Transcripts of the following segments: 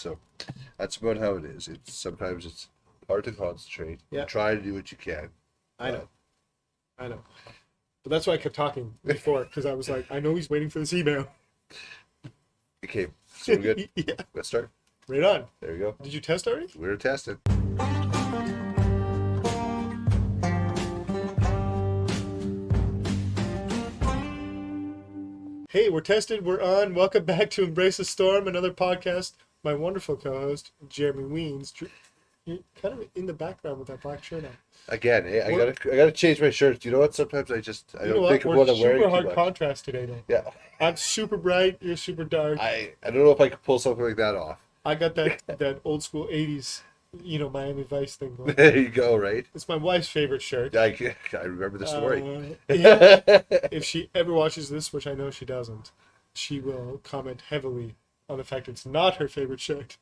So that's about how it is. Sometimes it's hard to concentrate. Yeah. You try to do what you can. I know. But that's why I kept talking before, because I was like, I know he's waiting for this email. Okay, so we're good. Yeah. Let's start. Right on. There you go. Did you test already? We're testing. Hey, we're tested. We're on. Welcome back to Embrace the Storm, another podcast. My wonderful co-host, Jeremy Weins. You're kind of in the background with that black shirt on. Again, hey, I gotta change my shirt. You know what? Sometimes I don't think of what I'm wearing. Super hard too much. contrast today, though. Yeah. I'm super bright. You're super dark. I don't know if I could pull something like that off. I got that old school '80s, Miami Vice thing going. There you go. Right. It's my wife's favorite shirt. I remember the story. Yeah. If she ever watches this, which I know she doesn't, she will comment heavily on the fact it's not her favorite shirt.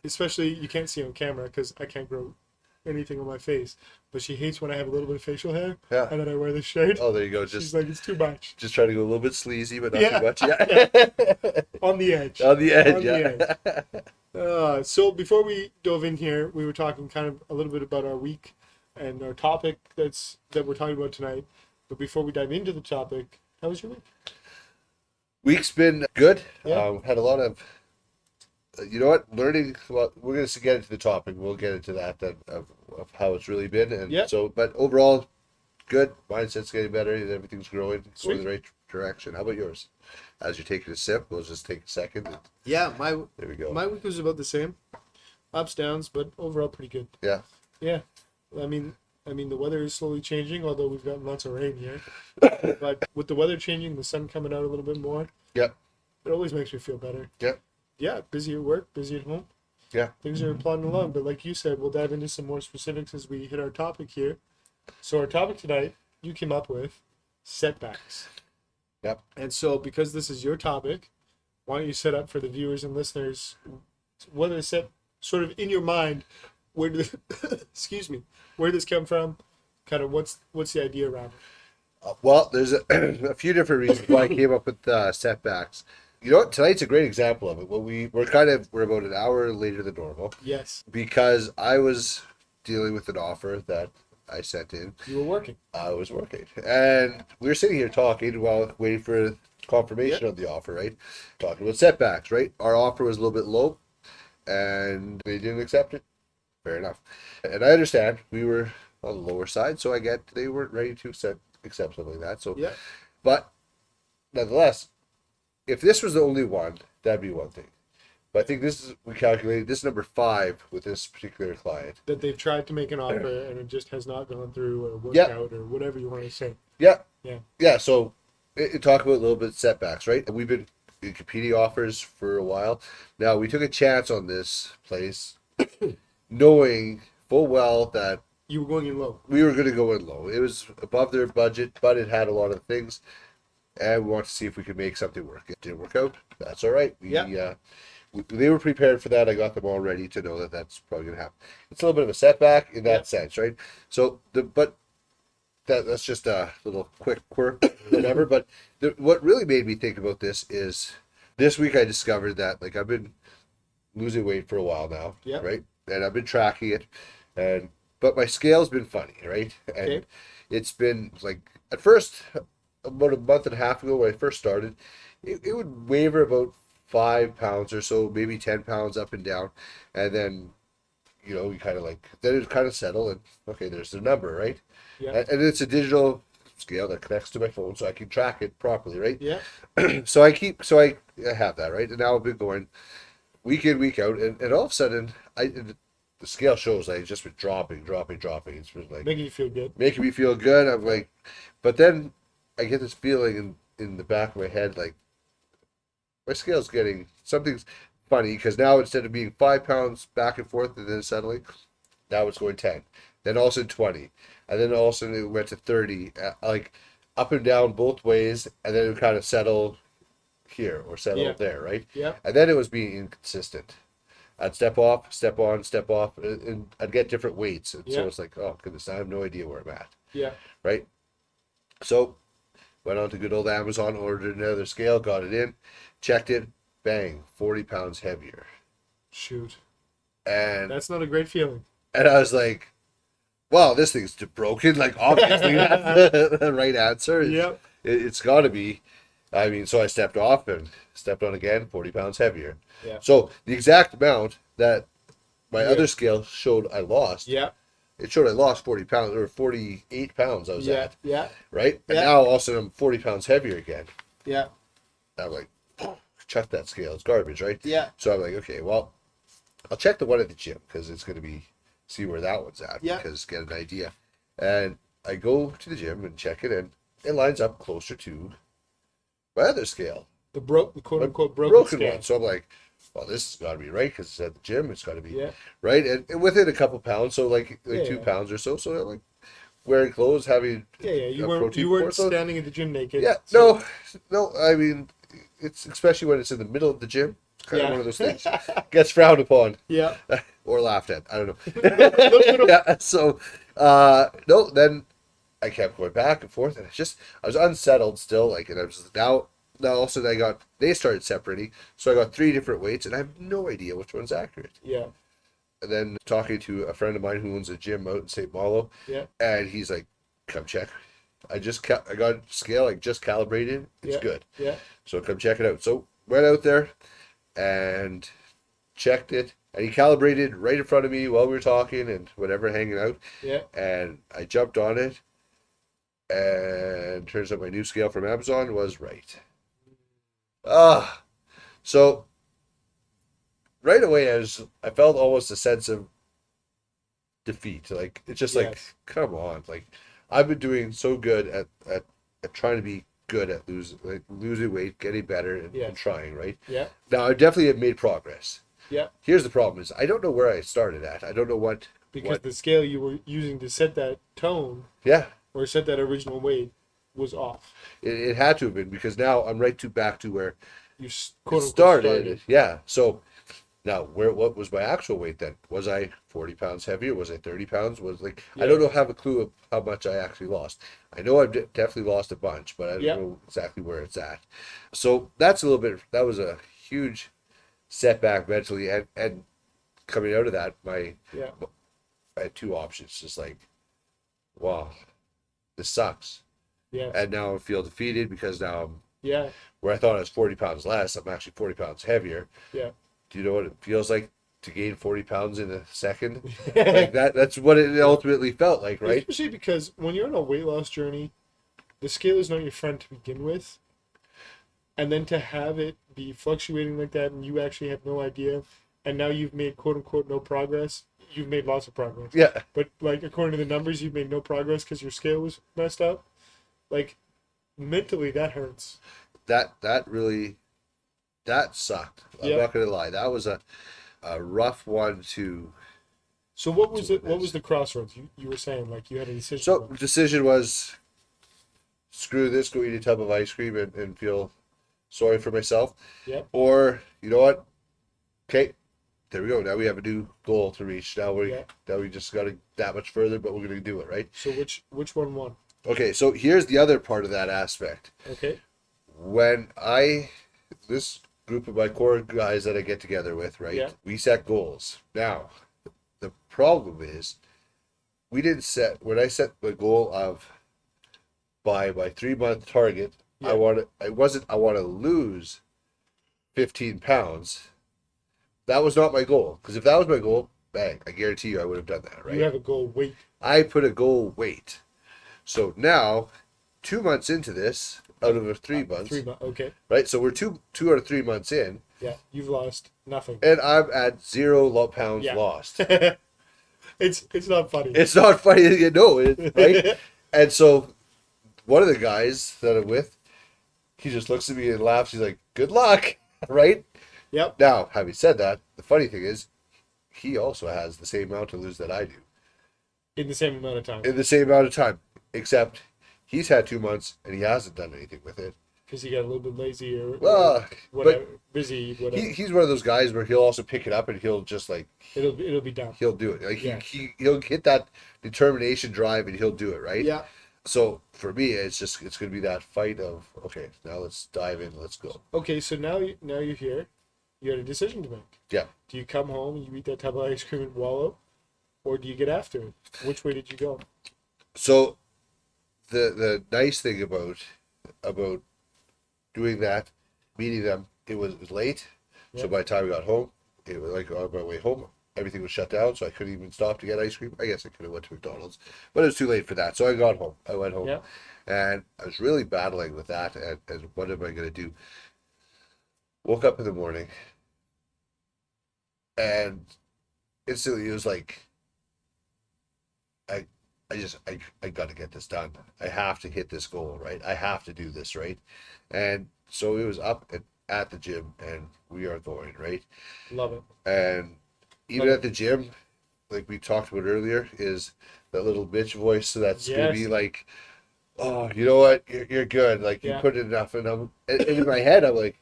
Especially, you can't see on camera because I can't grow anything on my face. But she hates when I have a little bit of facial hair and then I wear this shirt. Oh, there you go. She's like, it's too much. Just trying to go a little bit sleazy, but not too much. Yeah. On the edge. On the edge. So before we dove in here, we were talking kind of a little bit about our week and our topic that we're talking about tonight. But before we dive into the topic, how was your week? Week's been good. Yeah. Had a lot of, learning. Well, we're going to get into the topic. We'll get into that of how it's really been. And so, but overall, good. Mindset's getting better. Everything's growing. Going in the right direction. How about yours? As you're taking a sip, we'll just take a second. Yeah, there we go. My week was about the same. Ups, downs, but overall pretty good. Yeah. Yeah. I mean, the weather is slowly changing, although we've gotten lots of rain here. But with the weather changing, the sun coming out a little bit more. Yep. It always makes me feel better. Yep. Yeah, busy at work, busy at home. Yeah. Things are plodding along, but like you said, we'll dive into some more specifics as we hit our topic here. So our topic tonight, you came up with setbacks. Yep. And so because this is your topic, why don't you set up for the viewers and listeners what is set sort of in your mind, where did where did this come from? Kind of what's the idea around it? Well, there's a few different reasons why I came up with setbacks. You know what? Tonight's a great example of it. We're about an hour later than normal. Yes. Because I was dealing with an offer that I sent in. You were working. I was working. And we were sitting here talking while waiting for confirmation of the offer, right? Talking about setbacks, right? Our offer was a little bit low and they didn't accept it. Fair enough. And I understand we were on the lower side, so I get they weren't ready to accept something like that. So, but nonetheless, if this was the only one, that'd be one thing. But I think we calculated this is number 5 with this particular client. That they've tried to make an offer and it just has not gone through or worked out or whatever you want to say. Yeah. Yeah. Yeah. So talk about a little bit of setbacks, right? We've been in competing offers for a while. Now we took a chance on this place, knowing full well that you were going in low. We were going to go in low. It was above their budget, but it had a lot of things, and we wanted to see if we could make something work. It didn't work out. That's all right. They were prepared for that. I got them all ready to know that that's probably going to happen. It's a little bit of a setback in that sense, right? So that's just a little quick quirk, whatever. But what really made me think about this is this week I discovered that I've been losing weight for a while now, right? And I've been tracking it, but my scale's been funny, right? And it's been at first, about a month and a half ago when I first started, it would waver about 5 pounds or so, maybe 10 pounds up and down. And then, you kind of then it would kind of settle and, okay, there's the number, right? Yeah. And it's a digital scale that connects to my phone so I can track it properly, right? Yeah. So I have that, right? And now I've been going week in, week out, and all of a sudden, the scale shows it's just been dropping. It's been making you feel good. Making me feel good. I'm but then I get this feeling in the back of my head, my scale's getting, something's funny, because now instead of being 5 pounds back and forth and then settling, now it's going 10. Then also 20. And then all of a sudden it went to 30, up and down both ways, and then it would kind of settle here or settle there, right? Yeah. And then it was being inconsistent. I'd step off, step on, step off, and I'd get different weights. And so it's oh, goodness, I have no idea where I'm at. Yeah. Right? So, went on to good old Amazon, ordered another scale, got it in, checked it, bang, 40 pounds heavier. Shoot. And That's not a great feeling. and I was like, well, this thing's broken. Like, obviously, that's the right answer. Yep. It's got to be. I mean, so I stepped off and stepped on again, 40 pounds heavier. Yeah. So the exact amount that my Yeah. other scale showed I lost, Yeah. it showed I lost 40 pounds, or 48 pounds I was Yeah. at, Yeah. right? And Yeah. now all of a sudden I'm 40 pounds heavier again. Yeah. I'm like, chuck that scale. It's garbage, right? Yeah. So I'm like, okay, well, I'll check the one at the gym because it's going to be, see where that one's at, Yeah. because get an idea. And I go to the gym and check it, and it lines up closer to my other scale. The quote unquote broken scale. one. So I'm like, well, this has got to be right because it's at the gym. It's got to be Yeah. right, and within a couple pounds, so like Yeah, 2 yeah. pounds or so. So like wearing clothes, having Yeah. Yeah. You a weren't protein you weren't pour, so- standing at the gym naked. Yeah, so- no. I mean, it's especially when it's in the middle of the gym. It's kind Yeah. of one of those things gets frowned upon Yeah. or laughed at. I don't know. Yeah. So no, then I kept going back and forth, and I was unsettled still. Like, and I was now all of a sudden they started separating, so I got 3 different weights, and I have no idea which one's accurate. Yeah. And then talking to a friend of mine who owns a gym out in St. Malo, Yeah. and he's like, "Come check." I got a scale, like just calibrated. It's Yeah. good. Yeah. So come check it out. So went out there and checked it, and he calibrated right in front of me while we were talking and whatever, hanging out. Yeah. And I jumped on it, and turns out my new scale from Amazon was right. So right away I felt almost a sense of defeat. Like, it's just like, Yes. come on. Like, I've been doing so good at trying to be good at losing weight, getting better, and, Yeah. and trying, right? Yeah. Now I definitely have made progress. Yeah. Here's the problem: is I don't know where I started at. I don't know what. Because the scale you were using to set that tone Yeah, or set that original weight was off. it had to have been, because now I'm back to where You it quote unquote started. Yeah. So now what was my actual weight then? Was I 40 pounds heavier? Was I 30 pounds? I Yeah. don't have a clue of how much I actually lost. I know I've definitely lost a bunch, but I don't Yeah. know exactly where it's at. So that was a huge setback mentally, and coming out of that, I had 2 options. Just like, wow, this sucks. Yes. And now I feel defeated because now I'm Yeah. where I thought I was 40 pounds less, I'm actually 40 pounds heavier. Yeah. Do you know what it feels like to gain 40 pounds in a second? Like that's what it ultimately felt like, right? Especially because when you're on a weight loss journey, the scale is not your friend to begin with. And then to have it be fluctuating like that and you actually have no idea, and now you've made quote unquote no progress, you've made lots of progress. Yeah. But like according to the numbers, you've made no progress because your scale was messed up. Like mentally, that hurts. That sucked. I'm Yeah. not gonna lie. That was a rough one to. So what was To it? What witness. was the crossroads? You were saying like you had a decision. So the decision was, screw this, go eat a tub of ice cream and feel sorry for myself. Yeah. Or, you know what? Okay, there we go. Now we have a new goal to reach. Now we just got to that much further, but we're gonna do it, right? So which one won? Okay, so here's the other part of that aspect. Okay. When this group of my core guys that I get together with, right? Yeah. We set goals. Now, the problem is, when I set the goal of by my 3-month target, Yeah. I want to lose 15 pounds. That was not my goal. Because if that was my goal, bang, I guarantee you I would have done that, right? You have a goal weight. I put a goal weight. So now, 2 months into this, out of a 3 months, 3 months. Okay. right? So we're two out of 3 months in, Yeah. You've lost nothing. and I'm at 0 pounds Yeah. lost. It's not funny. It's not funny, you know it, right? And so one of the guys that I'm with, he just looks at me and laughs. He's like, "Good luck," right? Yep. Now, having said that, the funny thing is, he also has the same amount to lose that I do In the same amount of time. in the same amount of time, except he's had 2 months and he hasn't done anything with it. Because he got a little bit lazy or Well, whatever, busy, whatever. he's one of those guys where he'll also pick it up and he'll just like It'll be done. he'll do it. Like Yeah. he'll get that determination drive and he'll do it, right? Yeah. So for me, it's gonna be that fight of, okay, now let's dive in, let's go. Okay, so now you're here. you had a decision to make. Yeah. Do you come home and you eat that tub of ice cream and wallow, or do you get after it? Which way did you go? So the nice thing about doing that, meeting them, it was late. Yeah. So by the time we got home, it was like on my way home, everything was shut down, so I couldn't even stop to get ice cream. I guess I could have went to McDonald's, but it was too late for that. So I got home. I went home, Yeah. and I was really battling with that. And what am I going to do? Woke up in the morning, and instantly it was like, I, I got to get this done. I have to hit this goal, right? I have to do this, right? And so it was up at the gym, and we are going, right? Love it. And even Love at the gym, like we talked about earlier, is that little bitch voice that's gonna be Yes. like, "Oh, you know what? You're good. Like you Yeah. put in enough." And in my head, I'm like,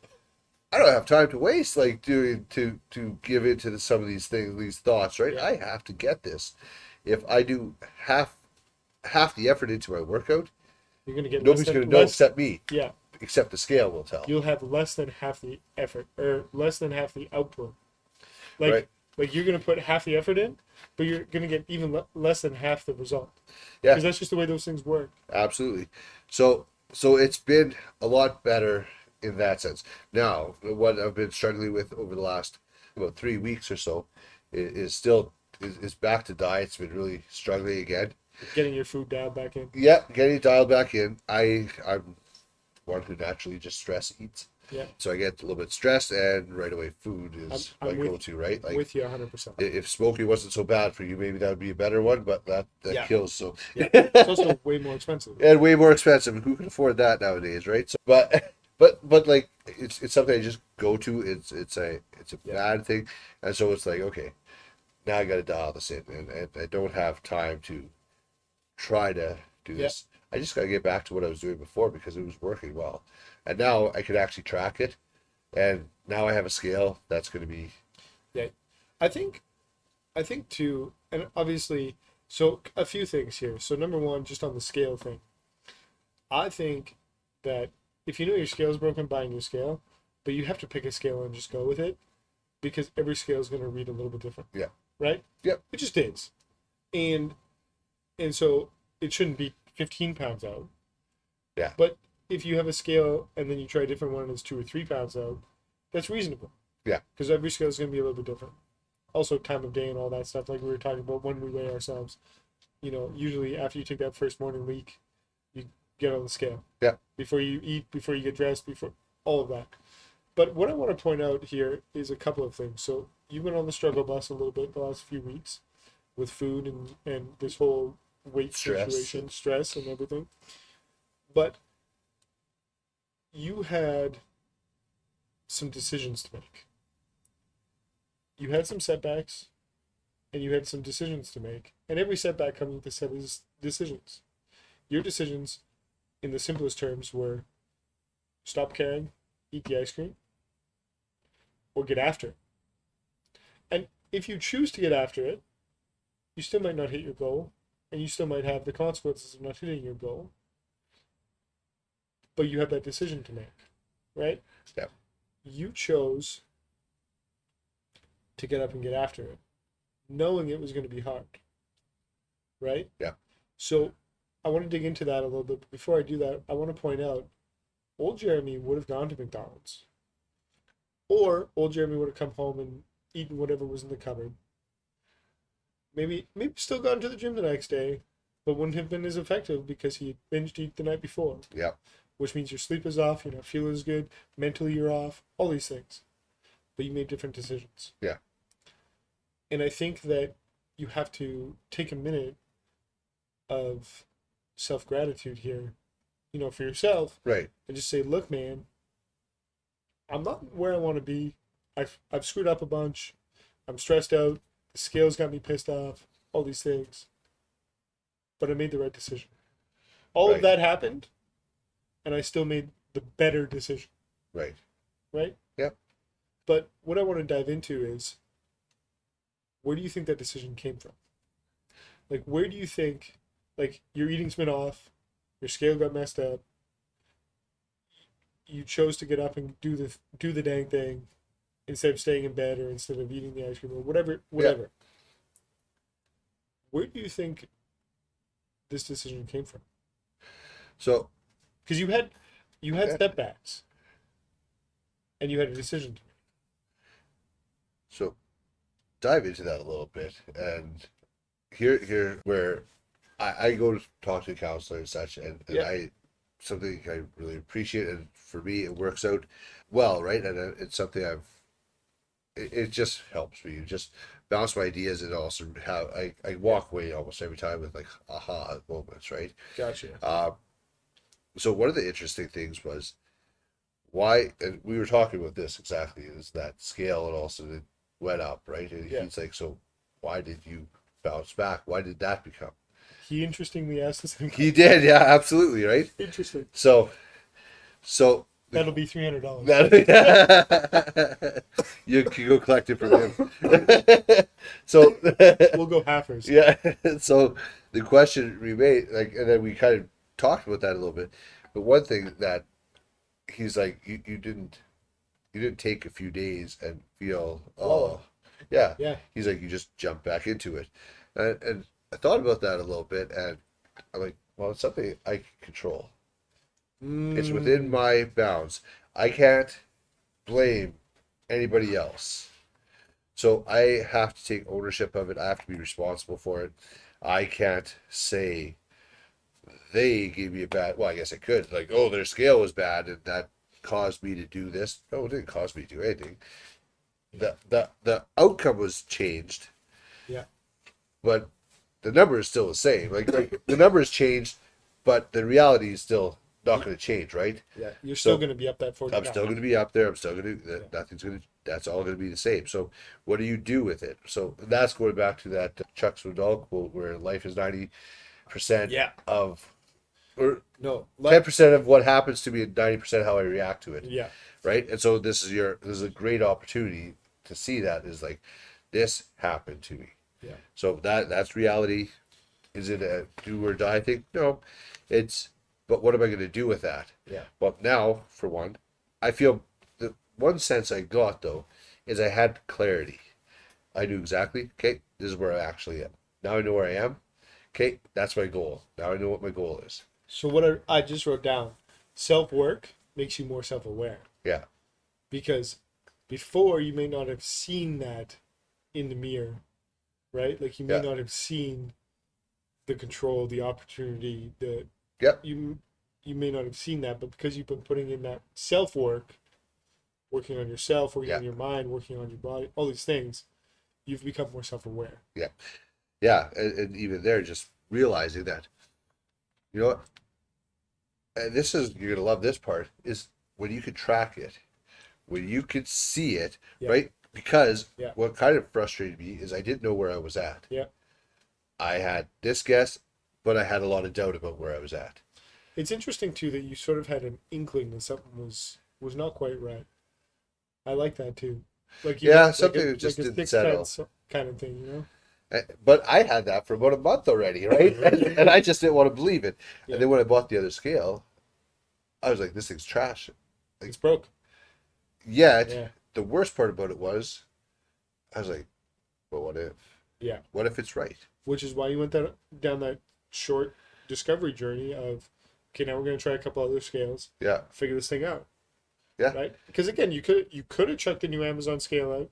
I don't have time to waste. Like doing to give into some of these things, these thoughts, right? Yeah. I have to get this. If I do half the effort into my workout, You're gonna get nobody's gonna know except me. Yeah. Except the scale will tell. You'll have less than half the effort, or less than half the output. Like, Right. like you're gonna put half the effort in, but you're gonna get even less than half the result. Yeah. Because that's just the way those things work. Absolutely. So it's been a lot better in that sense. Now, what I've been struggling with over the last about 3 weeks or so is still is back to diet. It's been really struggling again. Getting your food dialed back in. Yeah, getting dialed back in. I'm one who naturally just stress eats. Yeah. So I get a little bit stressed, and right away food is I'm my go-to, right? Like with you 100%. if smoking wasn't so bad for you, maybe that would be a better one, but that Yeah. kills. So Yeah. It's also way more expensive. and way more expensive. Who can afford that nowadays, right? So, but like it's something I just go to. It's a bad thing, and so it's like, okay, now I got to dial this in, and I don't have time to try to do this. I just got to get back to what I was doing before because it was working well, and now I could actually track it, and now I have a scale that's going to be. Yeah, I think too, and obviously, so a few things here. So number one, just on the scale thing, I think that if you know your scale is broken, buy a new scale, but you have to pick a scale and just go with it, because every scale is going to read a little bit different. Yeah. Right. Yep. It just is, and so it shouldn't be 15 pounds out. Yeah. But if you have a scale and then you try a different one and it's 2 or 3 pounds out, that's reasonable. Yeah. Because every scale is going to be a little bit different. Also, time of day and all that stuff, like we were talking about when we weigh ourselves. You know, usually after you take that first morning leak, you get on the scale. Yeah. Before you eat, before you get dressed, before all of that. But what I want to point out here is a couple of things. So you've been on the struggle bus a little bit the last few weeks with food and this whole weight situation, stress and everything. But you had some decisions to make. You had some setbacks and you had some decisions to make. And every setback comes with a set of decisions. Your decisions, in the simplest terms, were stop caring, eat the ice cream, or get after it. And if you choose to get after it, you still might not hit your goal, and you still might have the consequences of not hitting your goal. But you have that decision to make, right? Yeah. You chose to get up and get after it, knowing it was going to be hard, right? Yeah. So I want to dig into that a little bit. But before I do that, I want to point out old Jeremy would have gone to McDonald's. Or old Jeremy would have come home and eaten whatever was in the cupboard. Maybe still gone to the gym the next day, but wouldn't have been as effective because he binged eat the night before. Yeah. Which means your sleep is off, you're not feeling as good, mentally you're off, all these things. But you made different decisions. Yeah. And I think that you have to take a minute of self-gratitude here, you know, for yourself. Right. And just say, look, man, I'm not where I want to be. I've screwed up a bunch. I'm stressed out. The scales got me pissed off. All these things. But I made the right decision. All Right. of that happened, and I still made the better decision. Right. Right? Yep. But what I want to dive into is, where do you think that decision came from? Like, where do you think, like, your eating's been off, your scale got messed up, you chose to get up and do the dang thing, instead of staying in bed or instead of eating the ice cream or whatever. Where do you think this decision came from? So Because you had setbacks, and you had a decision to make. so dive into that a little bit, and here where I go to talk to a counselor and such, and I something I really appreciate, and for me it works out well, right? And it's something it just helps me just bounce my ideas, and also how I walk away almost every time with like aha moments, right? Gotcha. So one of the interesting things was why, and we were talking about this exactly, is that scale, and also it went up, right? And he's like, so why did you bounce back? Why did that become? He interestingly asked the same He did, yeah, absolutely, right? Interesting. So That'll be $300. you can go collect it from him. So We'll go halfers. yeah. So the question remained, like, and then we kind of talked about that a little bit. But one thing that he's like, you didn't take a few days and feel, oh, yeah. Yeah. He's like, you just jump back into it, and I thought about that a little bit, and I'm like, well, it's something I can control. It's within my bounds. I can't blame anybody else. So I have to take ownership of it. I have to be responsible for it. I can't say they gave me a bad, well, I guess I could, like, oh, their scale was bad and that caused me to do this. No, it didn't cause me to do anything. The outcome was changed. Yeah. But the number is still the same. Like the number has changed, but the reality is still not going to change, right? Yeah, you're still going to be up that 40. I'm still going to be up there. I'm still going to, nothing's going to, that's all going to be the same. So what do you do with it? So that's going back to that Chuck Swindoll quote where life is 90% of, or No, 10% of what happens to me and 90% how I react to it. Yeah. Right. And so this is a great opportunity to see that is like, this happened to me. Yeah. So that's reality. Is it a do or die thing? No, it's, but what am I going to do with that? Yeah. Well, now, for one, I feel the one sense I got, though, is I had clarity. I knew exactly, okay, this is where I actually am. Now I know where I am. Okay, that's my goal. Now I know what my goal is. So what I just wrote down, self-work makes you more self-aware. Yeah. Because before you may not have seen that in the mirror, right? Like you may not have seen the control, the opportunity, you may not have seen that, but because you've been putting in that self-work, working on yourself, working on your mind, working on your body, all these things, you've become more self-aware. Yeah. Yeah. And even there, just realizing that, you know what? And this is, you're going to love this part, is when you could track it, when you could see it, right? Because what kind of frustrated me is I didn't know where I was at. Yeah. I had this guess, but I had a lot of doubt about where I was at. It's interesting too that you sort of had an inkling that something was not quite right. I like that too. Like something like just a didn't sixth settle. sense kind of thing, you know. But I had that for about a month already, right? And I just didn't want to believe it. And then when I bought the other scale, I was like, this thing's trash. Like, it's broke. Yet, the worst part about it was, I was like, well, what if? Yeah. What if it's right? Which is why you went down that short discovery journey of, okay, now we're going to try a couple other scales. Yeah. Figure this thing out. Yeah. Right? Because again, you could have chucked the new Amazon scale out.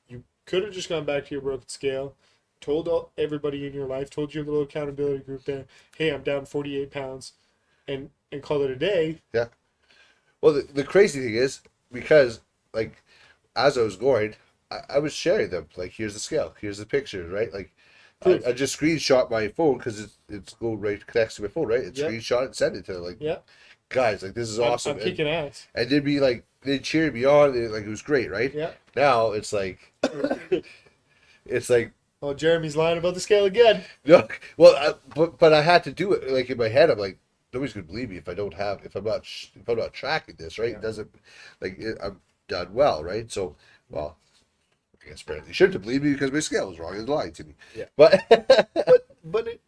You could have just gone back to your broken scale, told everybody in your life, told your little accountability group there, hey, I'm down 48 pounds, and call it a day. Yeah. Well, the crazy thing is, because, like, as I was going, I was sharing them. Like, here's the scale, here's the pictures, right? Like, I just screenshot my phone because it's go right connects to my phone, right? It's screenshot and send it to them. Like, guys, like, this is awesome. I'm kicking ass. And they'd be like, they'd cheer me on. Like, it was great, right? Yeah. Now it's like, oh, Jeremy's lying about the scale again. No, well, but I had to do it. Like in my head, I'm like, nobody's gonna believe me if I'm not tracking this, right? It doesn't, like, I'm done well, right? So, well, I guess apparently you shouldn't have believed me because my scale was wrong. It's lying to me. Yeah. But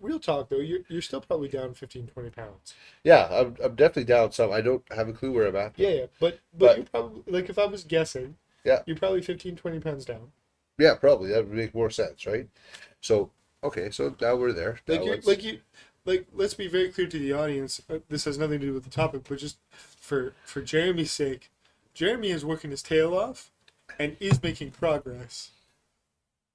real talk though, you're still probably down 15, 20 pounds. Yeah, I'm definitely down some. I don't have a clue where I'm at. Yeah, but you're probably, like, if I was guessing, Yeah. you're probably 15, 20 pounds down. Yeah, probably that would make more sense, right? So okay, so now we're there. Now Let's be very clear to the audience. This has nothing to do with the topic, but just for Jeremy's sake, Jeremy is working his tail off and is making progress.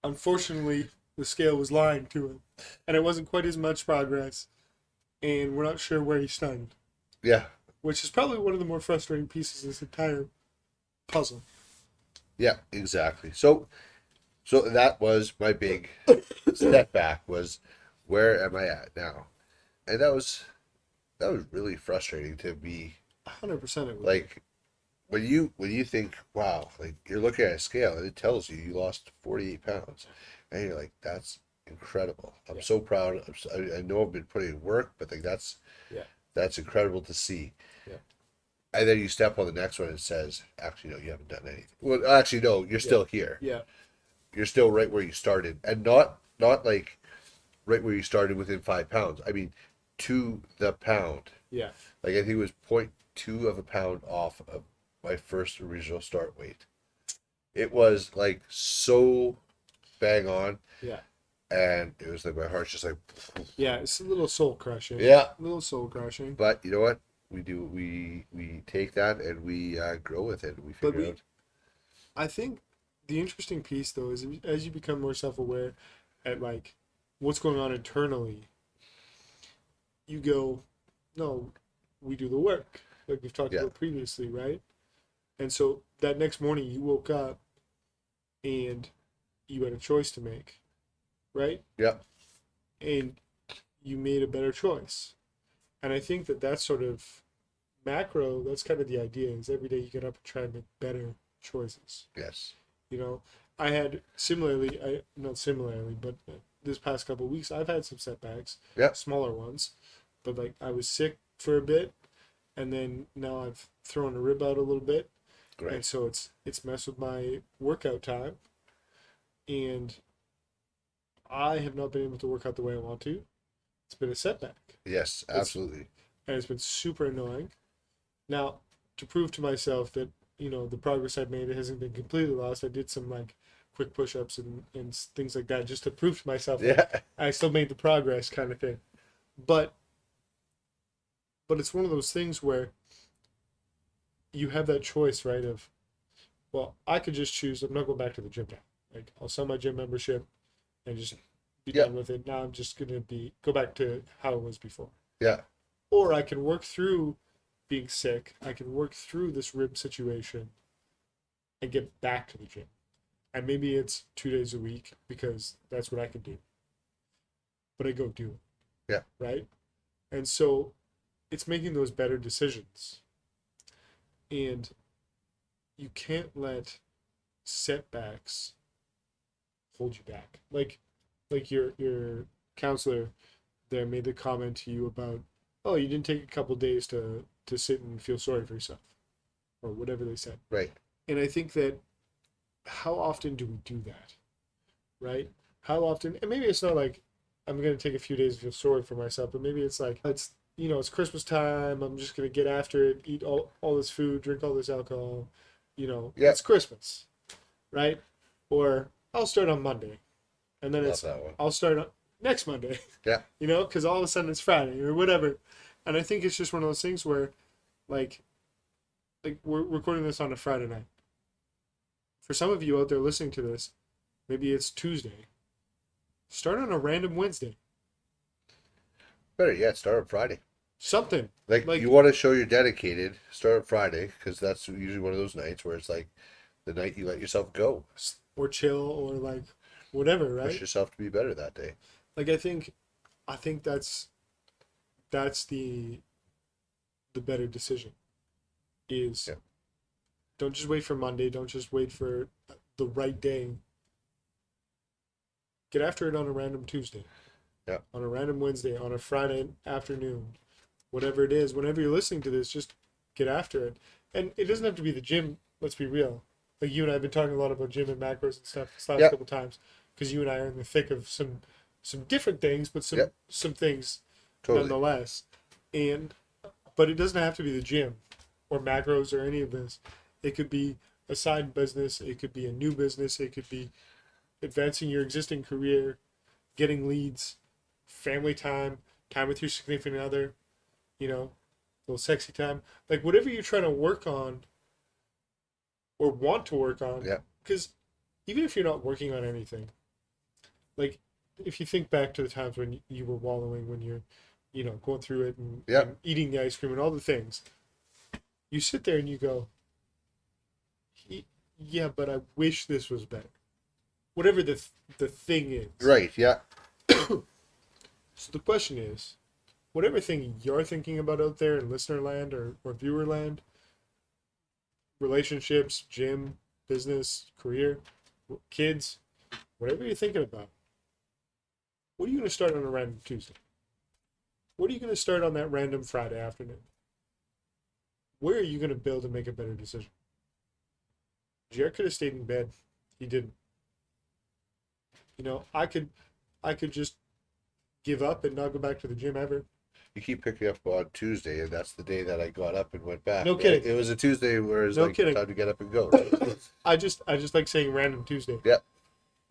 Unfortunately, the scale was lying to him, and it wasn't quite as much progress, and we're not sure where he started. Yeah. Which is probably one of the more frustrating pieces of this entire puzzle. Yeah, exactly. So that was my big setback, was where am I at now? And that was really frustrating to be 100% it was. like when you think, wow, like you're looking at a scale and it tells you lost 48 pounds, and you're like, that's incredible. I'm so proud. I know I've been putting in work, but like that's incredible to see. Yeah. And then you step on the next one and it says, actually, no, you haven't done anything. Well, actually, no, you're still here. Yeah. You're still right where you started, and not like right where you started within 5 pounds. I mean, to the pound. Yeah. Like I think it was 0.2 of a pound off of my first original start weight. It was like so bang on. Yeah. And it was like my heart's just like. Yeah, it's a little soul crushing. Yeah. A little soul crushing. But you know what? We take that and we grow with it. We figure out. I think the interesting piece though is as you become more self-aware at like what's going on internally, you go, no, we do the work like we've talked about previously, right? And so that next morning you woke up and you had a choice to make, right? Yeah. And you made a better choice. And I think that's sort of macro, that's kind of the idea, is every day you get up and try and make better choices. Yes. You know, I had not similarly, but this past couple of weeks, I've had some setbacks, smaller ones, but like I was sick for a bit, and then now I've thrown a rib out a little bit, and so it's messed with my workout time, and I have not been able to work out the way I want to. It's been a setback. Yes, absolutely. And it's been super annoying. Now, to prove to myself that, you know, the progress I've made hasn't been completely lost, I did some like quick push-ups and things like that just to prove to myself that I still made the progress kind of thing. But it's one of those things where you have that choice, right, of, well, I could just choose, I'm not going back to the gym now. Like, I'll sell my gym membership and just be done with it. Now I'm just going to go back to how it was before. Yeah. Or I can work through being sick. I can work through this rib situation and get back to the gym. And maybe it's 2 days a week because that's what I can do. But I go do it. Yeah. Right? And so it's making those better decisions. And you can't let setbacks hold you back. Like your counselor there made the comment to you about, oh, you didn't take a couple days to sit and feel sorry for yourself, or whatever they said. Right. And I think that how often do we do that? Right? How often? And maybe it's not like I'm going to take a few days to feel sorry for myself, but maybe it's like it's Christmas time. I'm just going to get after it, eat all this food, drink all this alcohol. It's Christmas, right? Or I'll start on Monday, and then I'll start on next Monday. Yeah. Because all of a sudden it's Friday or whatever. And I think it's just one of those things where, like we're recording this on a Friday night. For some of you out there listening to this, maybe it's Tuesday. Start on a random Wednesday. Better yet, start on Friday. Something. Like you want to show you're dedicated, start on Friday, because that's usually one of those nights where it's like the night you let yourself go. Or chill, or like whatever, right? Push yourself to be better that day. Like I think that's the better decision is don't just wait for Monday, don't just wait for the right day. Get after it on a random Tuesday. Yeah. On a random Wednesday, on a Friday afternoon, whatever it is, whenever you're listening to this, just get after it. And it doesn't have to be the gym, let's be real. Like you and I have been talking a lot about gym and macros and stuff this last couple times, because you and I are in the thick of some different things, but some things nonetheless. But it doesn't have to be the gym or macros or any of this. It could be a side business, it could be a new business, it could be advancing your existing career, getting leads, family time, time with your significant other, you know, a little sexy time. Like whatever you're trying to work on or want to work on. Yeah. Because even if you're not working on anything, like if you think back to the times when you were wallowing, when you're, going through it and eating the ice cream and all the things, you sit there and you go, yeah, but I wish this was better. Whatever the thing is. Right, yeah. So the question is, whatever thing you're thinking about out there in listener land or viewer land, relationships, gym, business, career, kids, whatever you're thinking about, what are you going to start on a random Tuesday? What are you going to start on that random Friday afternoon? Where are you going to build and make a better decision? Jared could have stayed in bed. He didn't. I could just give up and not go back to the gym ever. You keep picking up on Tuesday, and that's the day that I got up and went back. No kidding. It was a Tuesday where it's kidding. Time to get up and go. Right? I just like saying random Tuesday. Yeah.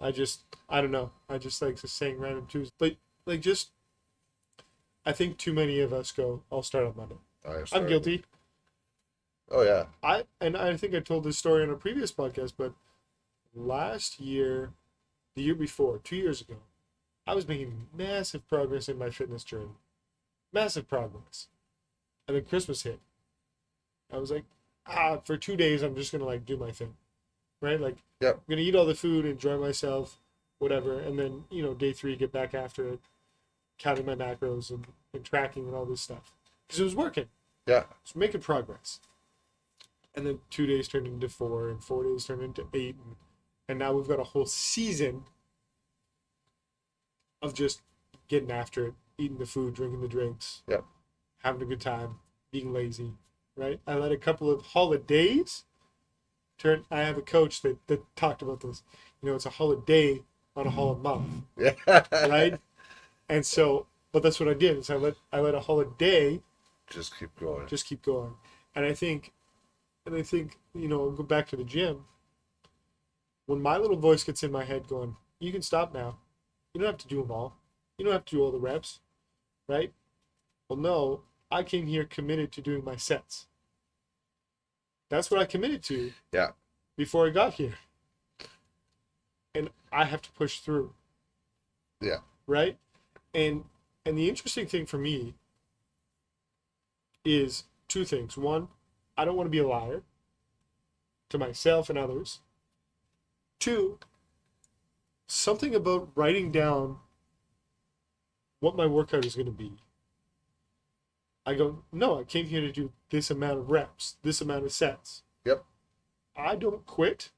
I don't know. I just like saying random Tuesday. But I think too many of us go, I'll start on Monday. I'm guilty. Oh yeah. I think I told this story on a previous podcast, but last year, the year before, 2 years ago, I was making massive progress in my fitness journey. Massive progress. And then Christmas hit. I was like, for 2 days, I'm just going to do my thing. Right? Yep. I'm going to eat all the food, enjoy myself, whatever. And then, day 3, get back after it, counting my macros and tracking and all this stuff. Because it was working. Yeah. So making progress. And then 2 days turned into 4, and 4 days turned into 8. And now we've got a whole season of just getting after it, eating the food, drinking the drinks, Yep. having a good time, being lazy, right? I let a couple of holidays turn. I have a coach that talked about this. It's a holiday on a whole month, Yeah. right? And so, but that's what I did. Is I let a holiday just keep going. And I think, I'll go back to the gym. When my little voice gets in my head going, you can stop now. You don't have to do them all. You don't have to do all the reps, right? Well, no, I came here committed to doing my sets. That's what I committed to. Yeah. Before I got here. And I have to push through. Yeah. Right? And the interesting thing for me is two things. One, I don't want to be a liar to myself and others. Two, something about writing down what my workout is going to be. I go, no, I came here to do this amount of reps, this amount of sets. Yep. I don't quit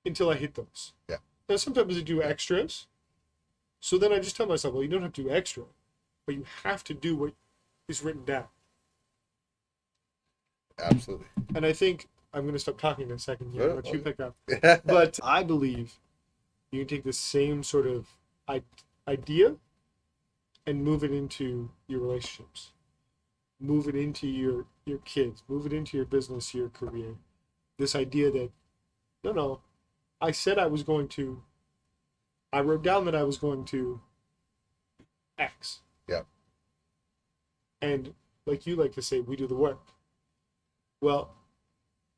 until I hit those. Yeah. Now, sometimes I do extras. So then I just tell myself, well, you don't have to do extra, but you have to do what is written down. Absolutely. And I think I'm going to stop talking in a second here, let you pick up. Yeah. But I believe you can take the same sort of idea and move it into your relationships. Move it into your kids. Move it into your business, your career. This idea that, no, I said I was going to, I wrote down that I was going to X. Yeah. And like you like to say, we do the work. Well,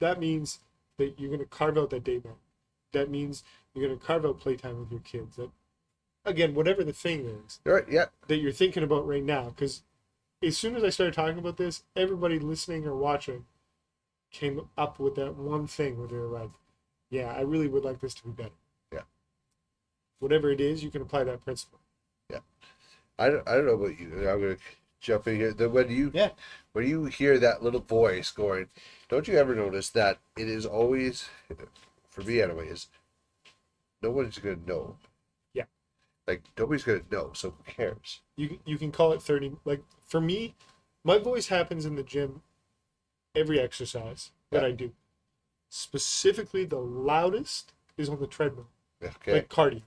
that means that you're going to carve out that date night. That means you're going to carve out playtime with your kids. That, again, whatever the thing is Right, yeah. that you're thinking about right now. Because as soon as I started talking about this, everybody listening or watching came up with that one thing where they're like, yeah, I really would like this to be better. Yeah. Whatever it is, you can apply that principle. Yeah. I don't know about you. I'm going to jump in here. When you hear that little voice going, don't you ever notice that it is always, for me anyways, no one's going to know. Yeah. Like, nobody's going to know, so who cares? You can call it 30. Like, for me, my voice happens in the gym every exercise that I do. Specifically, the loudest is on the treadmill. Okay. Like cardio.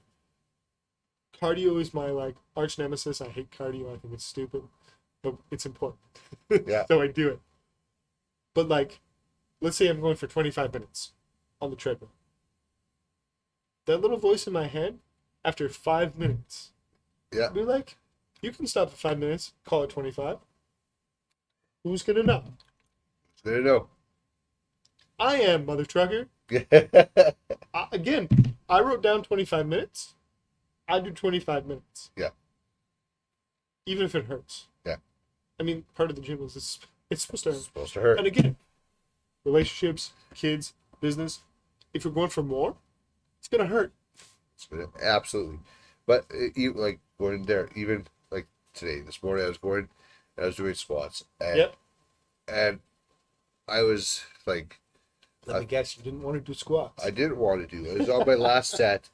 Cardio is my arch nemesis. I hate cardio. I think it's stupid, but it's important. Yeah. So I do it. But let's say I'm going for 25 minutes on the treadmill. That little voice in my head, after 5 minutes, Yeah. be like, you can stop at 5 minutes, call it 25. Who's gonna know? There you know. I am, mother trucker. Again, I wrote down 25 minutes. I do 25 minutes. Yeah. Even if it hurts. Yeah. I mean, part of the gym is it's supposed to hurt. It's supposed to hurt. And again, relationships, kids, business, if you're going for more, it's going to hurt. Absolutely. But even like going there, even like today, this morning, I was doing squats. And, Yep. And I was like, Let me guess, you didn't want to do squats. I didn't want to do it. It was on my last set.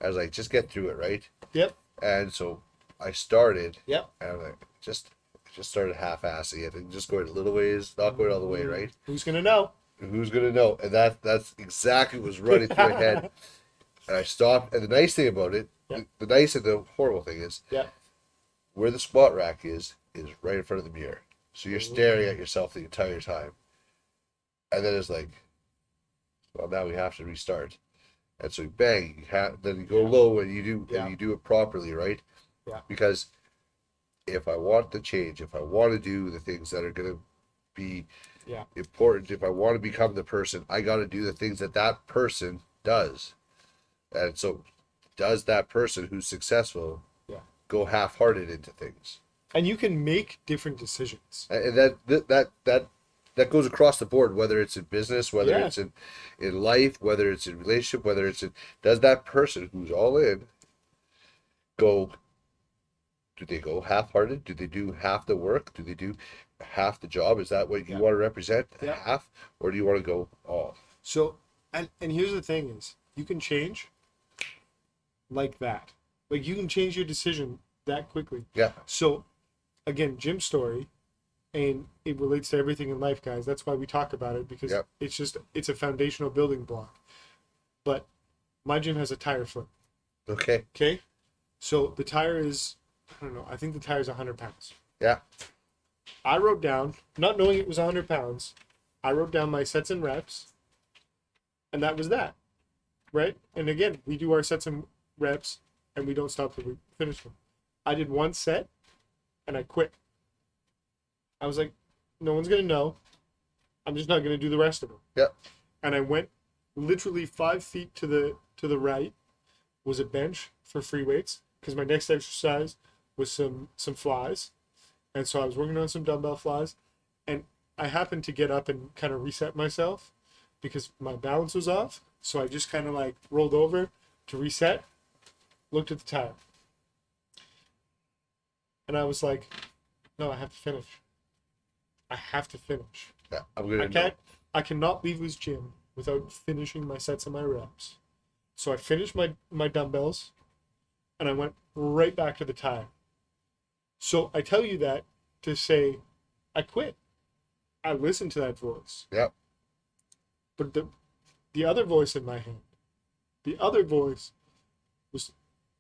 I was like, just get through it, right? Yep. And so I started. Yep. And I'm like, just started half-assing it and just going a little ways, not going all the way, right? Who's going to know? Who's gonna know? And that's exactly what was running through my head. And I stopped. And the nice thing about it, the nice and the horrible thing is, where the squat rack is right in front of the mirror. So you're staring at yourself the entire time. And then it's like, well, now we have to restart. And so bang, then you go low and you do it properly, right? Yeah. Because if I want to change, if I want to do the things that are gonna be important, if I want to become the person, I got to do the things that person does. And so, does that person who's successful go half-hearted into things? And you can make different decisions. And that goes across the board, whether it's in business, whether it's in life, whether it's in relationship, whether it's in, does that person who's all in do they go half-hearted? Do they do half the work? Do they do half the job? Is that what you want to represent? Half? Or do you want to go all? So, and here's the thing is, you can change like that. Like, you can change your decision that quickly. Yeah. So, again, gym story, and it relates to everything in life, guys. That's why we talk about it, because it's a foundational building block. But my gym has a tire flip. Okay. Okay? So, the tire is, I don't know, I think the tire is 100 pounds. Yeah. I wrote down, not knowing it was 100 pounds, I wrote down my sets and reps, and that was that, right? And again, we do our sets and reps, and we don't stop till we finish them. I did one set, and I quit. I was like, no one's going to know. I'm just not going to do the rest of them. Yeah. And I went literally 5 feet to the right was a bench for free weights, because my next exercise was some flies. And so I was working on some dumbbell flies, and I happened to get up and kind of reset myself because my balance was off. So I just kind of like rolled over to reset, looked at the tire, and I was like, no, I have to finish. I have to finish. Yeah, I cannot leave this gym without finishing my sets and my reps. So I finished my dumbbells, and I went right back to the tire. So I tell you that to say, I quit. I listened to that voice. Yep. But the other voice in my head, the other voice was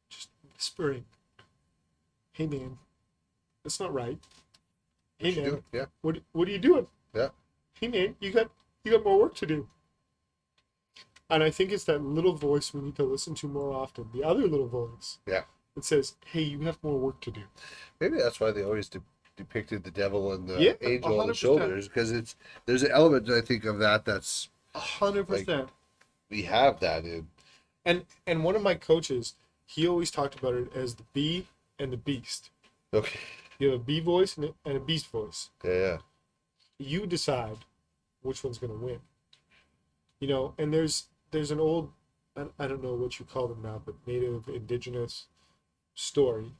just whispering, hey man, that's not right. Hey man, what are you doing? Yeah. Hey man, you got more work to do. And I think it's that little voice we need to listen to more often. The other little voice. Yeah. It says, hey, you have more work to do. Maybe that's why they always depicted the devil and the angel on the 100%. shoulders, because there's an element, I think, of that's 100%. Like, we have that in. And one of my coaches, he always talked about it as the bee and the beast. Okay. You have a bee voice and a beast voice. Yeah. You decide which one's going to win. You know, and there's an old, I don't know what you call them now, but native, indigenous story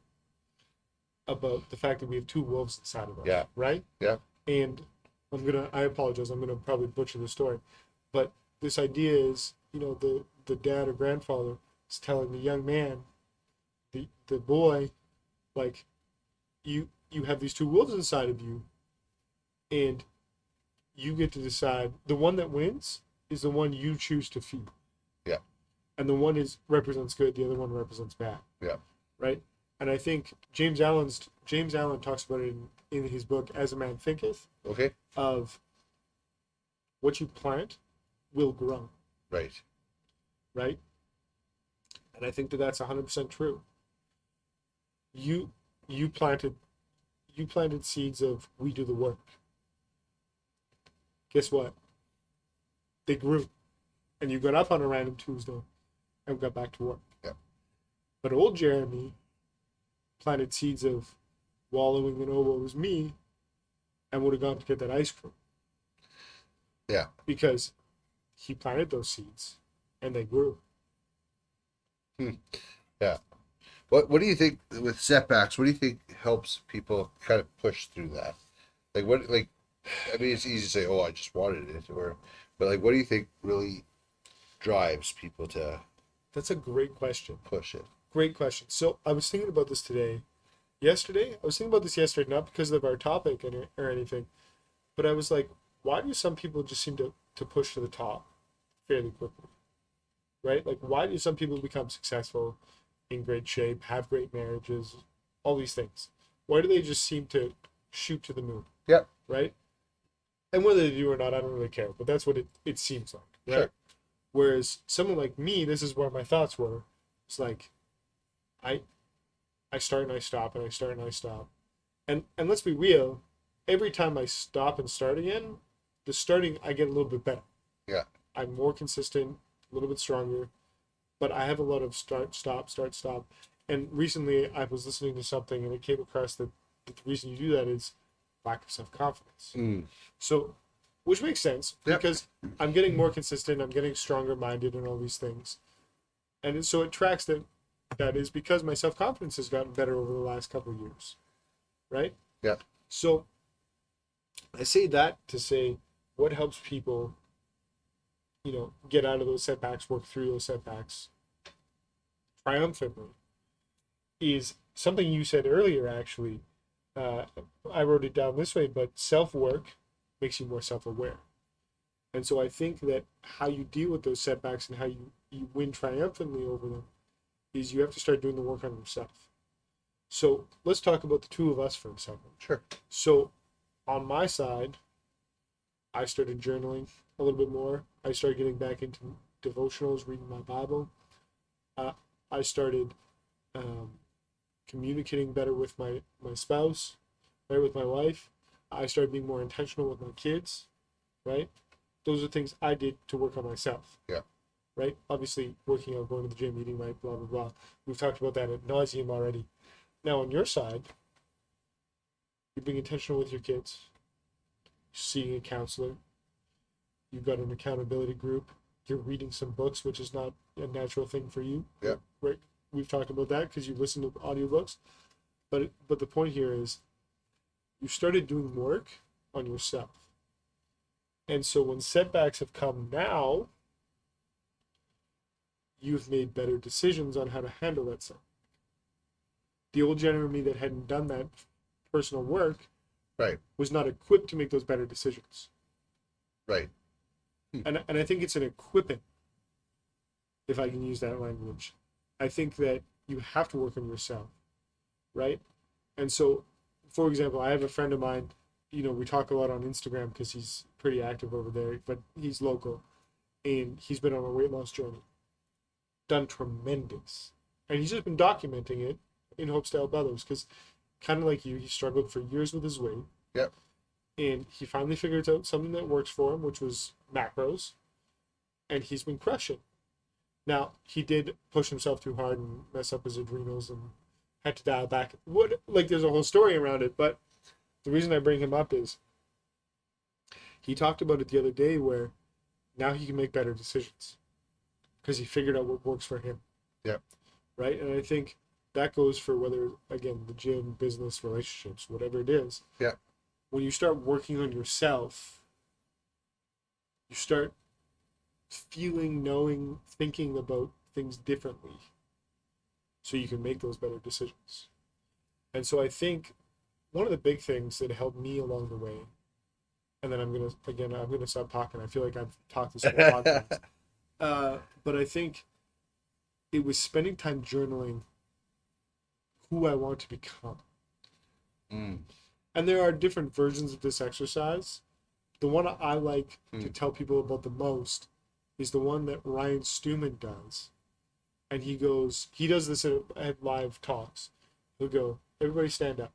about the fact that we have two wolves inside of us. Yeah. Right? Yeah. And I apologize, I'm gonna probably butcher the story, but this idea is, you know, the dad or grandfather is telling the young man, the boy, like, you have these two wolves inside of you, and you get to decide. The one that wins is the one you choose to feed. Yeah. And the one represents good, the other one represents bad. Yeah. Right? And I think James Allen talks about it in his book As a Man Thinketh. Okay. Of what you plant will grow, Right. right? And I think that that's 100% true. You you planted you planted seeds of we do the work. Guess what? They grew, and you got up on a random Tuesday and got back to work. Yeah. But old Jeremy planted seeds of wallowing in oh woe is me, and would have gone to get that ice cream. Yeah. Because he planted those seeds, and they grew. Yeah. What do you think with setbacks? What do you think helps people kind of push through that? I mean, it's easy to say, "Oh, I just wanted it," but like, what do you think really drives people to That's a great question. push it? Great question. So I was thinking about this yesterday. I was thinking about this yesterday, not because of our topic or anything, but I was like, why do some people just seem to push to the top fairly quickly? Right? Like, why do some people become successful, in great shape, have great marriages, all these things? Why do they just seem to shoot to the moon? Yep. Right? And whether they do or not, I don't really care, but that's what it seems like. Right? Sure. Whereas someone like me, this is where my thoughts were. It's like, I start and I stop and I start and I stop. And let's be real, every time I stop and start again, the starting I get a little bit better. Yeah. I'm more consistent, a little bit stronger, but I have a lot of start, stop, start, stop. And recently I was listening to something and it came across that the reason you do that is lack of self-confidence. So, which makes sense Yep. because I'm getting more consistent, I'm getting stronger minded and all these things. And so it tracks that is because my self-confidence has gotten better over the last couple of years. Right? Yeah. So I say that to say what helps people, get out of those setbacks, work through those setbacks triumphantly is something you said earlier, actually. I wrote it down this way, but self-work makes you more self-aware. And so I think that how you deal with those setbacks and how you win triumphantly over them is you have to start doing the work on yourself. So let's talk about the two of us for a second. Sure. So on my side, I started journaling a little bit more. I started getting back into devotionals, reading my Bible. I started communicating better with my spouse, right, with my wife. I started being more intentional with my kids, right? Those are things I did to work on myself. Yeah. Right? Obviously, working out, going to the gym, eating right, blah, blah, blah. We've talked about that ad nauseum already. Now, on your side, you're being intentional with your kids, seeing a counselor, you've got an accountability group, you're reading some books, which is not a natural thing for you. Yeah. Right? We've talked about that because you listen to audiobooks. But the point here is you started doing work on yourself. And so when setbacks have come now, you've made better decisions on how to handle that setback. The old Jeremy that hadn't done that personal work Right. was not equipped to make those better decisions. Right. And I think it's an equipping, if I can use that language. I think that you have to work on yourself, right? And so, for example, I have a friend of mine, we talk a lot on Instagram because he's pretty active over there, but he's local, and he's been on a weight loss journey, done tremendous. And he's just been documenting it in hopes to help others because, kind of like you, he struggled for years with his weight. Yep. And he finally figured out something that works for him, which was macros, and he's been crushing. Now, he did push himself too hard and mess up his adrenals and had to dial back. There's a whole story around it, but the reason I bring him up is he talked about it the other day where now he can make better decisions because he figured out what works for him. Yeah. Right? And I think that goes for whether, again, the gym, business, relationships, whatever it is. Yeah. When you start working on yourself, you start feeling, knowing, thinking about things differently so you can make those better decisions. And so I think one of the big things that helped me along the way, and then I'm gonna stop talking. I feel like I've talked this whole podcast. But I think it was spending time journaling who I want to become. And there are different versions of this exercise. The one I like to tell people about the most is the one that Ryan Stewman does. And he does this at live talks. He'll go, everybody stand up.